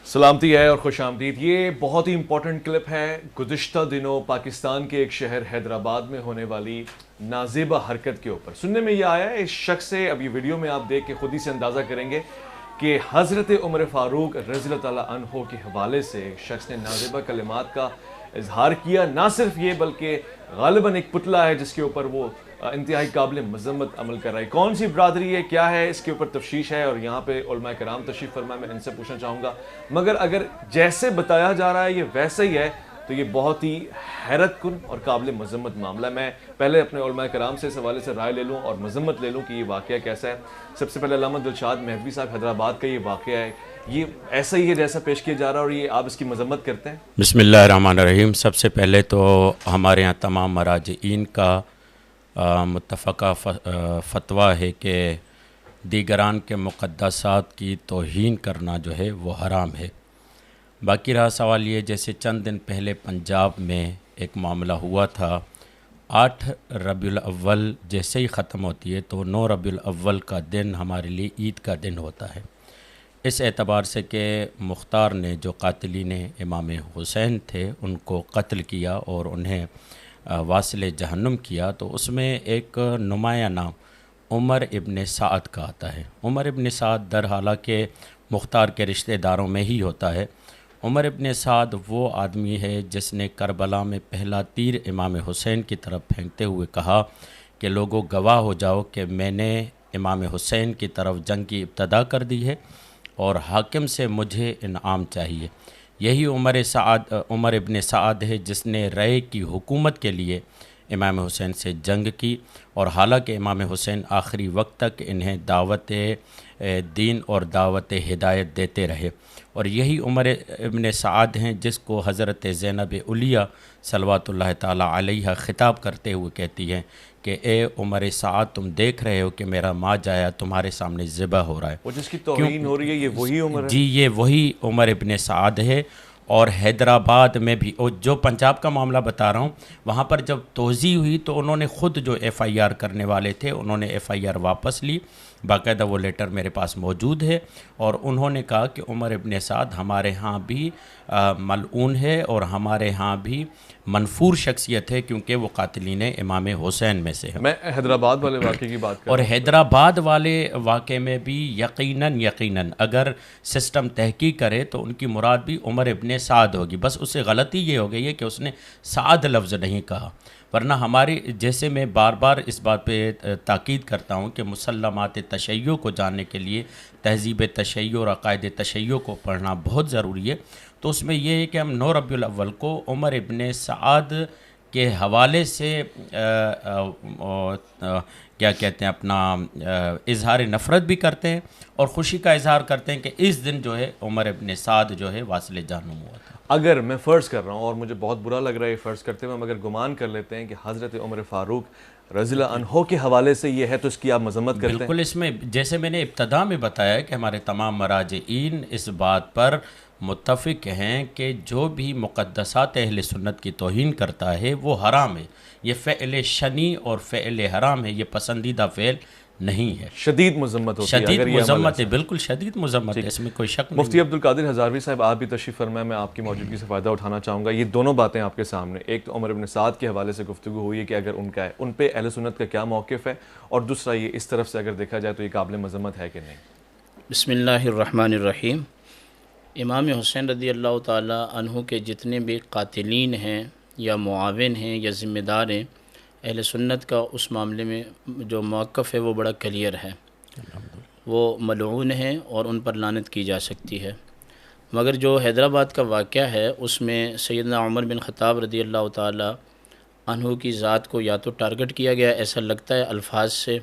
سلامتی ہے اور خوش آمدید۔ یہ بہت ہی امپورٹنٹ کلپ ہے گزشتہ دنوں پاکستان کے ایک شہر حیدرآباد میں ہونے والی نازیبہ حرکت کے اوپر سننے میں یہ آیا ہے اس شخص سے۔ اب یہ ویڈیو میں آپ دیکھ کے خود ہی سے اندازہ کریں گے کہ حضرت عمر فاروق رضی اللہ تعالیٰ عنہ کے حوالے سے ایک شخص نے نازیبہ کلمات کا اظہار کیا۔ نہ صرف یہ بلکہ غالباً ایک پتلا ہے جس کے اوپر وہ انتہائی قابل مذمت عمل کر رہا ہے۔ کون سی برادری ہے، کیا ہے، اس کے اوپر تفتیش ہے، اور یہاں پہ علماء کرام تشریف فرما، میں ان سے پوچھنا چاہوں گا۔ مگر اگر جیسے بتایا جا رہا ہے یہ ویسا ہی ہے تو یہ بہت ہی حیرت کن اور قابل مذمت معاملہ ہے۔ میں پہلے اپنے علماء کرام سے اس حوالے سے رائے لے لوں اور مذمت لے لوں کہ یہ واقعہ کیسا ہے۔ سب سے پہلے علامہ دلشاد مہدوی صاحب، حیدرآباد کا یہ واقعہ ہے، یہ ایسا ہی ہے جیسا پیش کیا جا رہا ہے اور یہ آپ اس کی مذمت کرتے ہیں؟ بسم اللہ الرحمن الرحیم۔ سب سے پہلے تو ہمارے یہاں تمام مراجعین کا متفقہ فتویٰ ہے کہ دیگران کے مقدسات کی توہین کرنا جو ہے وہ حرام ہے۔ باقی رہا سوال یہ، جیسے چند دن پہلے پنجاب میں ایک معاملہ ہوا تھا، 8 ربیع الاول جیسے ہی ختم ہوتی ہے تو 9 ربیع الاول کا دن ہمارے لیے عید کا دن ہوتا ہے، اس اعتبار سے کہ مختار نے جو قاتلین امام حسین تھے ان کو قتل کیا اور انہیں واصل جہنم کیا، تو اس میں ایک نمایاں نام عمر ابن سعد کا آتا ہے۔ عمر ابن سعد در حالانکہ مختار کے رشتہ داروں میں ہی ہوتا ہے۔ عمر ابن سعد وہ آدمی ہے جس نے کربلا میں پہلا تیر امام حسین کی طرف پھینکتے ہوئے کہا کہ لوگوں گواہ ہو جاؤ کہ میں نے امام حسین کی طرف جنگ کی ابتدا کر دی ہے اور حاکم سے مجھے انعام چاہیے۔ یہی عمر ابن سعد ہے جس نے رائے کی حکومت کے لیے امام حسین سے جنگ کی، اور حالانکہ امام حسین آخری وقت تک انہیں دعوت دین اور دعوت ہدایت دیتے رہے، اور یہی عمر ابن سعد ہیں جس کو حضرت زینب علیہ صلوات اللہ تعالیٰ علیہ خطاب کرتے ہوئے کہتی ہیں کہ اے عمر سعد، تم دیکھ رہے ہو کہ میرا ماں جایا تمہارے سامنے ذبح ہو رہا ہے۔ وہ جس کی توہین ہو رہی ہے یہ وہی عمر ہے؟ جی، یہ وہی عمر ابن سعد ہے۔ اور حیدرآباد میں بھی، اور جو پنجاب کا معاملہ بتا رہا ہوں، وہاں پر جب توزیع ہوئی تو انہوں نے خود جو ایف آئی آر کرنے والے تھے انہوں نے ایف آئی آر واپس لی، باقاعدہ وہ لیٹر میرے پاس موجود ہے، اور انہوں نے کہا کہ عمر ابن سعد ہمارے ہاں بھی ملعون ہے اور ہمارے ہاں بھی منفور شخصیت ہے کیونکہ وہ قاتلین امام حسین میں سے ہے۔ میں حیدرآباد والے واقعے کی بات کر اور رہا ہوں۔ حیدرآباد والے واقعے میں بھی یقیناً اگر سسٹم تحقیق کرے تو ان کی مراد بھی عمر ابن سعد ہوگی، بس اسے غلطی یہ ہو گئی ہے کہ اس نے سعد لفظ نہیں کہا، ورنہ ہماری، جیسے میں بار بار اس بات پہ تاکید کرتا ہوں کہ مسلمات تشیع کو جاننے کے لیے تہذیب تشیع اور عقائد تشیع کو پڑھنا بہت ضروری ہے، تو اس میں یہ ہے کہ ہم 9 ربیع الاول کو عمر ابن سعد کے حوالے سے کیا کہتے ہیں اپنا اظہار نفرت بھی کرتے ہیں اور خوشی کا اظہار کرتے ہیں کہ اس دن جو ہے عمر ابن سعد جو ہے واصل جہنم ہوا تھا۔ اگر میں فرض کر رہا ہوں، اور مجھے بہت برا لگ رہا ہے یہ فرض کرتے ہوئے، مگر گمان کر لیتے ہیں کہ حضرت عمر فاروق رضی اللہ عنہ کے حوالے سے یہ ہے تو اس کی آپ مذمت کرتے ہیں؟ بالکل، اس میں جیسے میں نے ابتدا میں بتایا کہ ہمارے تمام مراجعین اس بات پر متفق ہیں کہ جو بھی مقدسات اہل سنت کی توہین کرتا ہے وہ حرام ہے، یہ فعل شنی اور فعل حرام ہے، یہ پسندیدہ فعل نہیں ہے۔ شدید مذمت ہوتی ہے شدید اگر یہ عمل مذمت ہے، ایسا بالکل شدید مذمت ہے، اس میں کوئی شک نہیں۔ مفتی عبدالقادر ہزاروی صاحب، آپ بھی تشریف فرمائیں، میں آپ کی موجودگی سے فائدہ اٹھانا چاہوں گا۔ یہ دونوں باتیں آپ کے سامنے، ایک تو عمر ابن سعد کے حوالے سے گفتگو ہوئی ہے کہ اگر ان کا ہے، ان پہ اہل سنت کا کیا موقف ہے، اور دوسرا یہ اس طرف سے اگر دیکھا جائے تو یہ قابل مذمت ہے کہ نہیں؟ بسم اللہ الرحمن الرحیم۔ امام حسین رضی اللہ تعالی عنہ کے جتنے بھی قاتلین ہیں یا معاون ہیں یا ذمہ دار ہیں، اہل سنت کا اس معاملے میں جو موقف ہے وہ بڑا کلیئر ہے، وہ ملعون ہیں اور ان پر لعنت کی جا سکتی ہے۔ مگر جو حیدرآباد کا واقعہ ہے اس میں سیدنا عمر بن خطاب رضی اللہ تعالی عنہ کی ذات کو یا تو ٹارگٹ کیا گیا، ایسا لگتا ہے الفاظ سے،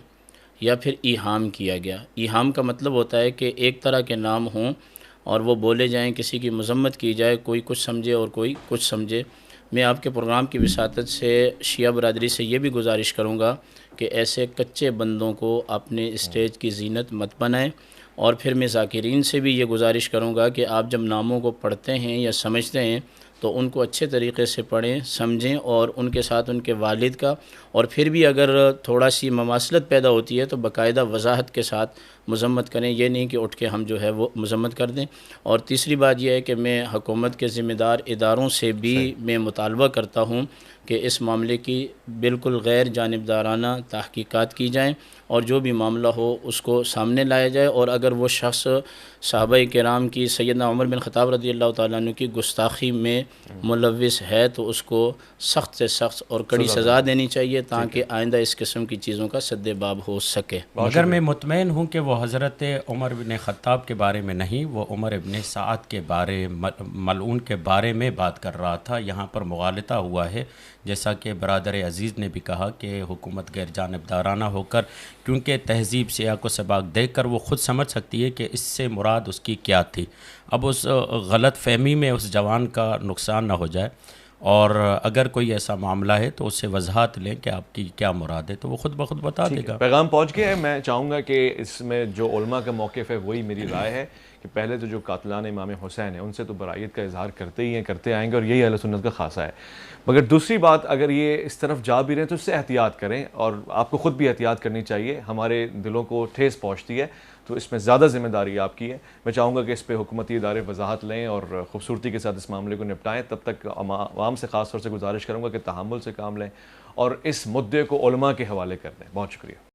یا پھر ایہام کیا گیا۔ ایہام کا مطلب ہوتا ہے کہ ایک طرح کے نام ہوں اور وہ بولے جائیں، کسی کی مذمت کی جائے، کوئی کچھ سمجھے اور کوئی کچھ سمجھے۔ میں آپ کے پروگرام کی وساطت سے شیعہ برادری سے یہ بھی گزارش کروں گا کہ ایسے کچے بندوں کو اپنے اسٹیج کی زینت مت بنائیں، اور پھر میں ذاکرین سے بھی یہ گزارش کروں گا کہ آپ جب ناموں کو پڑھتے ہیں یا سمجھتے ہیں تو ان کو اچھے طریقے سے پڑھیں، سمجھیں، اور ان کے ساتھ ان کے والد کا اور پھر بھی اگر تھوڑا سی مماثلت پیدا ہوتی ہے تو باقاعدہ وضاحت کے ساتھ مذمت کریں، یہ نہیں کہ اٹھ کے ہم جو ہے وہ مذمت کر دیں۔ اور تیسری بات یہ ہے کہ میں حکومت کے ذمہ دار اداروں سے بھی میں مطالبہ کرتا ہوں کہ اس معاملے کی بالکل غیر جانبدارانہ تحقیقات کی جائیں اور جو بھی معاملہ ہو اس کو سامنے لایا جائے، اور اگر وہ شخص صحابہ کرام کی سیدنا عمر بن خطاب رضی اللہ تعالیٰ عنہ کی گستاخی میں ملوث ہے تو اس کو سخت سے سخت اور کڑی سزا دینی چاہیے تاکہ آئندہ اس قسم کی چیزوں کا سد باب ہو سکے۔ مگر میں مطمئن ہوں کہ وہ حضرت عمر بن خطاب کے بارے میں نہیں، وہ عمر بن سعد کے بارے ملعون کے بارے میں بات کر رہا تھا۔ یہاں پر مغالطہ ہوا ہے، جیسا کہ برادر عزیز نے بھی کہا کہ حکومت غیر جانبدارانہ ہو کر، کیونکہ تہذیب سیاق و سباق دیکھ کر وہ خود سمجھ سکتی ہے کہ اس سے مراد اس کی کیا تھی۔ اب اس غلط فہمی میں اس جوان کا نقصان نہ ہو جائے، اور اگر کوئی ایسا معاملہ ہے تو اس سے وضاحت لیں کہ آپ کی کیا مراد ہے، تو وہ خود بخود بتا دے گا۔ پیغام پہنچ گیا ہے۔ میں چاہوں گا کہ اس میں جو علماء کا موقف ہے وہی میری رائے ہے کہ پہلے تو جو قاتلان امام حسین ہیں ان سے تو برائیت کا اظہار کرتے ہی ہیں، کرتے آئیں گے، اور یہی اہل سنت کا خاصہ ہے۔ مگر دوسری بات، اگر یہ اس طرف جا بھی رہے ہیں تو اس سے احتیاط کریں، اور آپ کو خود بھی احتیاط کرنی چاہیے۔ ہمارے دلوں کو ٹھیس پہنچتی ہے تو اس میں زیادہ ذمہ داری آپ کی ہے۔ میں چاہوں گا کہ اس پہ حکومتی ادارے وضاحت لیں اور خوبصورتی کے ساتھ اس معاملے کو نپٹائیں۔ تب تک عوام سے خاص طور سے گزارش کروں گا کہ تحمل سے کام لیں اور اس مدعے کو علماء کے حوالے کر دیں۔ بہت شکریہ۔